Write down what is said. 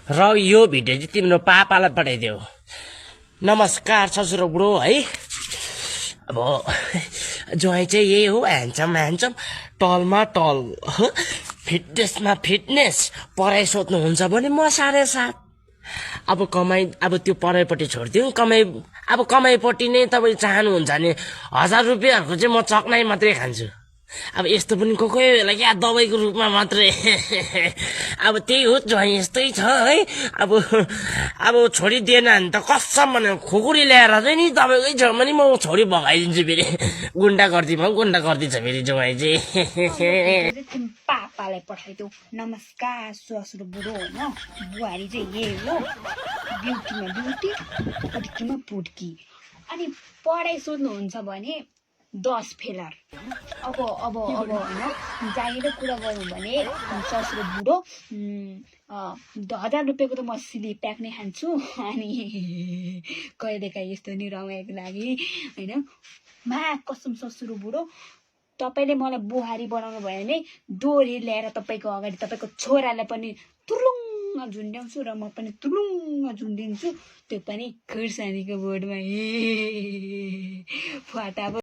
र यो भिडियो चाहिँ तिम्रो पापालाई पठाइदेऊ। नमस्कार ससुर बुढो है। अब ज्वाइँ चाहिँ यही हो, ह्यान्डसम टलमा टल, फिटनेसमा फिटनेस। पढाइ सोध्नुहुन्छ भने म 7.5। अब कमाइ, अब त्यो पढाइपट्टि छोडिदिउँ, अब कमाइपट्टि नै तपाईँ चाहनुहुन्छ भने 1000 रुपियाँहरूको चाहिँ म चक्नाइ मात्रै खान्छु। अब यस्तो पनि कोही बेला क्या दबाईको रूपमा मात्रै। अब त्यही हो, ज्वाइँ यस्तै छ है। अब छोडिदिएन भने त कसम भने खुकुरी ल्याएर चाहिँ नि तपाईँकै छेउमा नि म छोरी भगाइदिन्छु फेरि। गुन्डा गर्दिछ फेरि ज्वाइँ चाहिँ। पापालाई पठाइदेऊ। नमस्कार ससुर बुढो होइन, बुहारी चाहिँ यही हो, ब्युटीमा ब्युटी, पुड्कीमा पुड्की। अनि पढाइ सोध्नुहुन्छ भने 10 फेलर। अब होइन, जागिर कुरा गरौँ भने ससुर बुढो 1000 रुपियाँको त म स्लिप प्याक नै खान्छु। अनि कहिलेकाहीँ यस्तो नि रमाइको लागि होइन, कसम ससुर बुढो तपाईँले मलाई बुहारी बनाउनु भयो भने डोरी ल्याएर तपाईँको अगाडि तपाईँको छोरालाई पनि तुलुङ्ग झुन्ड्याउँछु र म पनि तुलुङ्ग झुन्डिन्छु, त्यो पनि खुर्सानीको बोर्डमा। फाटा